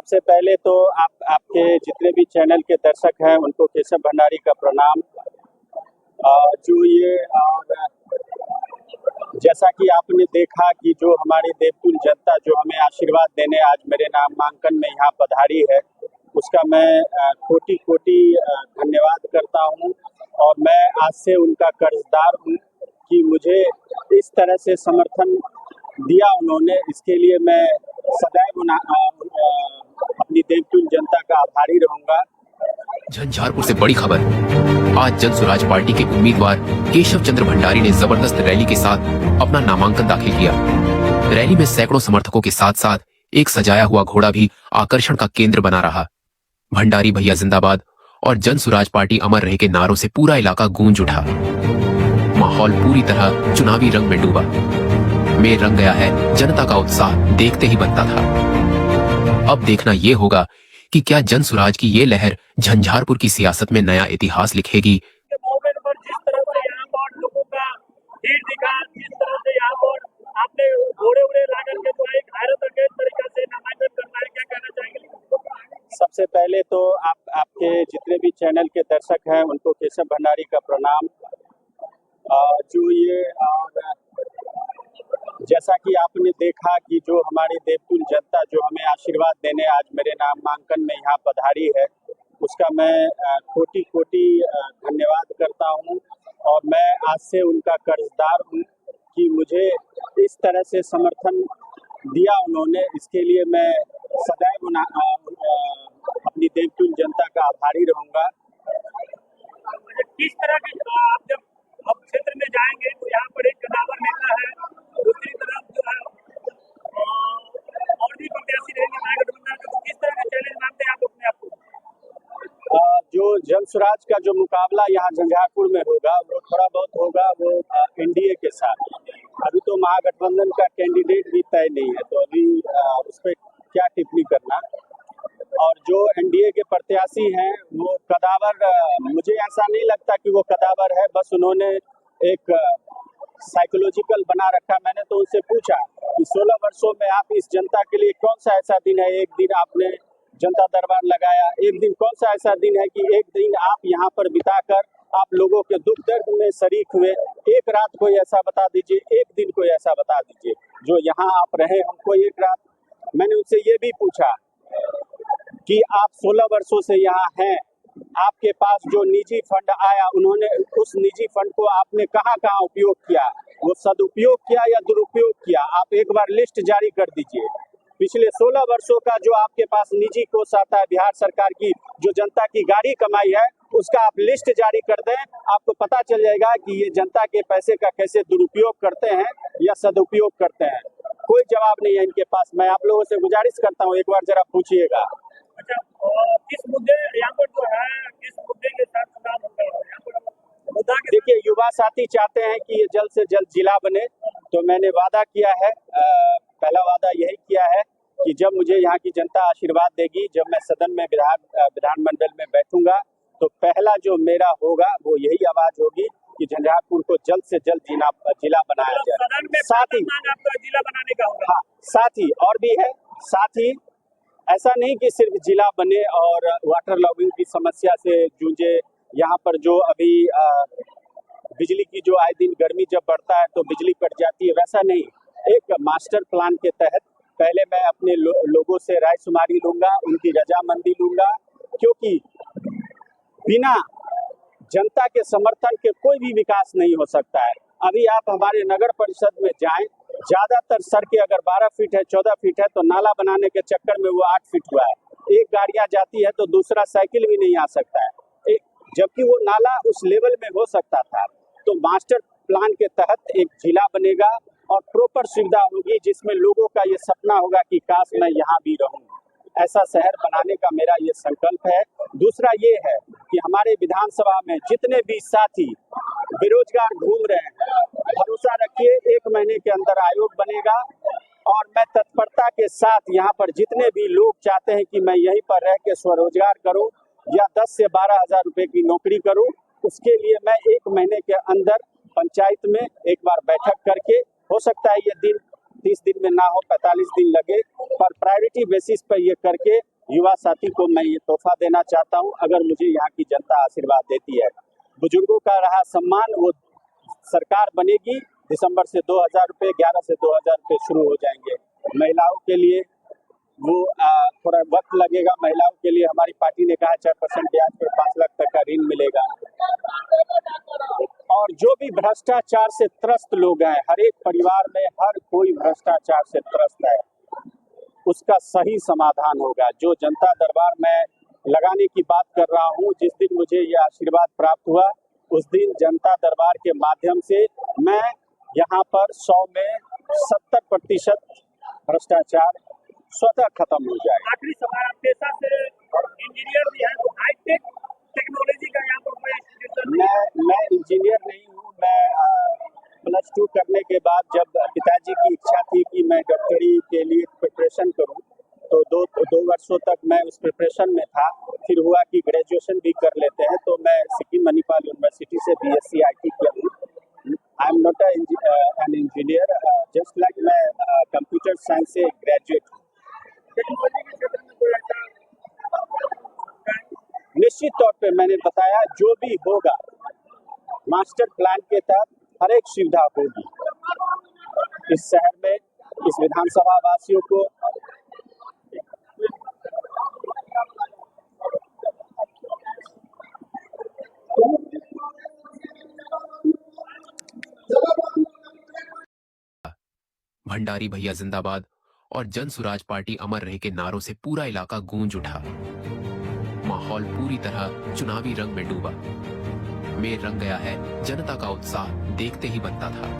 सबसे पहले तो आपके जितने भी चैनल के दर्शक हैं उनको केशव भंडारी का प्रणाम। जो ये और जैसा कि आपने देखा कि जो हमारी देवतुल जनता जो हमें आशीर्वाद देने आज मेरे नामांकन में यहाँ पधारी है, उसका मैं कोटि कोटि धन्यवाद करता हूँ। और मैं आज से उनका कर्जदार हूँ कि मुझे इस तरह से समर्थन दिया उन्होंने, इसके लिए मैं सदैव अपनी देवतुल जनता का आभारी रहूंगा। झंझारपुर से बड़ी खबर। आज जन स्वराज पार्टी के उम्मीदवार केशव चंद्र भंडारी ने जबरदस्त रैली के साथ अपना नामांकन दाखिल किया। रैली में सैकड़ों समर्थकों के साथ साथ एक सजाया हुआ घोड़ा भी आकर्षण का केंद्र बना रहा। भंडारी भैया जिंदाबाद और जन स्वराज पार्टी अमर रहे के नारों से पूरा इलाका गूंज उठा। माहौल पूरी तरह चुनावी रंग में डूबा। में रंग गया है जनता का उत्साह देखते ही बनता था। अब देखना ये होगा कि क्या जन स्वराज की ये लहर झंझारपुर की सियासत में नया इतिहास लिखेगी। जिस तरह से यहाँ पर लोगों का भीड़ दिखा, जिस तरह से यहाँ पर आपने घोड़े उड़े ला करके जो एक हैरत अंगेज तरीके से नामांकन करना है, क्या कहना चाहेंगे? सबसे पहले तो आपके जितने भी चैनल के दर्शक हैं उनको केशव भंडारी का प्रणाम। जो ये और जैसा कि आपने देखा कि जो हमारी देवतुल जनता जो हमें आशीर्वाद देने आज मेरे नामांकन में यहाँ पधारी है, उसका मैं कोटि कोटि धन्यवाद करता हूँ। और मैं आज से उनका कर्जदार हूँ कि मुझे इस तरह से समर्थन दिया उन्होंने, इसके लिए मैं सदैव अपनी देवतुल जनता का आभारी रहूँगा। किस तरह की आप जब अब क्षेत्र में जाएंगे तो यहाँ पर एक कदावर नेता है, दूसरी तरफ जो है और भी प्रत्याशी रहेंगे महागठबंधन के, तो किस तरह के चैलेंज मानते हैं आप अपने आप को? जो जन स्वराज का जो मुकाबला यहाँ झंझारपुर में होगा वो थोड़ा बहुत होगा वो एनडीए के साथ। अभी तो महागठबंधन का कैंडिडेट भी तय नहीं है, तो अभी उस पर क्या टिप्पणी करना। और जो एनडीए के प्रत्याशी हैं वो कदावर, मुझे ऐसा नहीं लगता कि वो कदावर है, बस उन्होंने एक साइकोलॉजिकल बना रखा। मैंने तो उनसे पूछा कि 16 वर्षों में आप इस जनता के लिए कौन सा ऐसा दिन है, एक दिन आपने जनता दरबार लगाया, एक दिन कौन सा ऐसा दिन है कि एक दिन आप यहाँ पर बिताकर आप लोगों के दुख दर्द में शरीक हुए। एक रात कोई ऐसा बता दीजिए, एक दिन कोई ऐसा बता दीजिए जो यहाँ आप रहे, हमको एक रात। मैंने उनसे ये भी पूछा कि आप 16 वर्षों से यहाँ हैं, आपके पास जो निजी फंड आया, उन्होंने उस निजी फंड को आपने कहाँ कहाँ उपयोग किया, वो सदुपयोग किया या दुरुपयोग किया, आप एक बार लिस्ट जारी कर दीजिए। पिछले 16 वर्षों का जो आपके पास निजी कोष आता है, बिहार सरकार की जो जनता की गाड़ी कमाई है, उसका आप लिस्ट जारी कर दें, आपको पता चल जाएगा कि ये जनता के पैसे का कैसे दुरुपयोग करते हैं या सदुपयोग करते हैं। कोई जवाब नहीं है इनके पास। मैं आप लोगों से गुजारिश करता हूँ, एक बार जरा पूछिएगा। अच्छा, किस मुद्दे यहाँ पर जो है, किस मुद्दे के साथ चुनाव होता है यहाँ पर? मुद्दा देखिए, युवा साथी चाहते हैं कि ये जल्द से जल्द जिला बने, तो मैंने वादा किया है, पहला वादा यही किया है कि जब मुझे यहाँ की जनता आशीर्वाद देगी, जब मैं सदन में विधानमंडल में बैठूंगा, तो पहला जो मेरा होगा वो यही आवाज होगी कि झंझारपुर को जल्द से जल्द जिला बनाया जाए। साथ ही जिला बनाने का होगा। हाँ, साथ ही और भी है, साथ ही ऐसा नहीं कि सिर्फ जिला बने और वाटर लॉगिंग की समस्या से जूझे। यहाँ पर जो अभी बिजली की जो आए दिन गर्मी जब बढ़ता है तो बिजली कट जाती है, वैसा नहीं। एक मास्टर प्लान के तहत पहले मैं अपने लोगों से रायशुमारी लूंगा, उनकी रजामंदी लूंगा, क्योंकि बिना जनता के समर्थन के कोई भी विकास नहीं हो सकता है। अभी आप हमारे नगर परिषद में जाएं, ज्यादातर सड़कें अगर 12 फीट है, 14 फीट है, तो नाला बनाने के चक्कर में वो 8 फीट हुआ है। एक गाड़ियां जाती है तो दूसरा साइकिल भी नहीं आ सकता है, जबकि वो नाला उस लेवल में हो सकता था। तो मास्टर प्लान के तहत एक जिला बनेगा और प्रॉपर सुविधा होगी, जिसमें लोगों का ये सपना होगा कि काश मैं यहाँ भी रहूं। ऐसा शहर बनाने का मेरा ये संकल्प है। दूसरा ये है कि हमारे विधानसभा में जितने भी साथी बेरोजगार घूम रहे हैं, भरोसा रखिए 1 महीने के अंदर आयोग बनेगा और मैं तत्परता के साथ यहाँ पर जितने भी लोग चाहते हैं कि मैं यहीं पर रह के स्वरोजगार करूँ या 10 से 12 हज़ार रुपए की नौकरी करूँ, उसके लिए मैं 1 महीने के अंदर पंचायत में एक बार बैठक करके, हो सकता है ये दिन 30 दिन में ना हो, 45 दिन लगे, पर प्रायोरिटी बेसिस पर ये करके युवा साथी को मैं ये तोहफा देना चाहता हूं, अगर मुझे यहाँ की जनता आशीर्वाद देती है। बुजुर्गों का रहा सम्मान, वो सरकार बनेगी, दिसंबर से 2000 रुपये, 11 से 2000 रुपये शुरू हो जाएंगे। महिलाओं के लिए वो थोड़ा वक्त लगेगा। महिलाओं के लिए हमारी पार्टी ने कहा 4% ब्याज पर 5 लाख तक का ऋण मिलेगा। और जो भी भ्रष्टाचार से त्रस्त लोग हैं, हर एक परिवार में हर कोई भ्रष्टाचार से त्रस्त है, उसका सही समाधान होगा। जो जनता दरबार में लगाने की बात कर रहा हूँ, जिस दिन मुझे यह आशीर्वाद प्राप्त हुआ, उस दिन जनता दरबार के माध्यम से मैं यहाँ पर 100 में 70% भ्रष्टाचार स्वतः खत्म हो जाए। आखिरी सवाल, आप पेशा से इंजीनियर भी हैं, तो हाईटेक टेक्नोलॉजी का यहाँ पर कोई इंस्टीट्यूशन मैं इंजीनियर नहीं हूँ। मैं +2 करने के बाद जब पिताजी की इच्छा थी कि मैं डॉक्टरी के लिए प्रिपरेशन करूँ, तो दो वर्षों तक मैं उस प्रिपरेशन में था। फिर हुआ कि ग्रेजुएशन भी कर लेते हैं, तो मैं सिक्किम मणिपाल यूनिवर्सिटी से BSc IT किया हूँ। I am not an engineer, just like मैं कंप्यूटर साइंस से ग्रेजुएट हूँ। टेक्नोलॉजी के क्षेत्र में कोई ऐसा निश्चित तौर पे मैंने बताया, जो भी होगा मास्टर प्लान के तहत हर एक सुविधा होगी इस शहर में, इस विधानसभा वासियों को। भंडारी भैया जिंदाबाद और जन सुराज पार्टी अमर रहे के नारों से पूरा इलाका गूंज उठा। माहौल पूरी तरह चुनावी रंग में डूबा। में रंग गया है जनता का उत्साह देखते ही बनता था।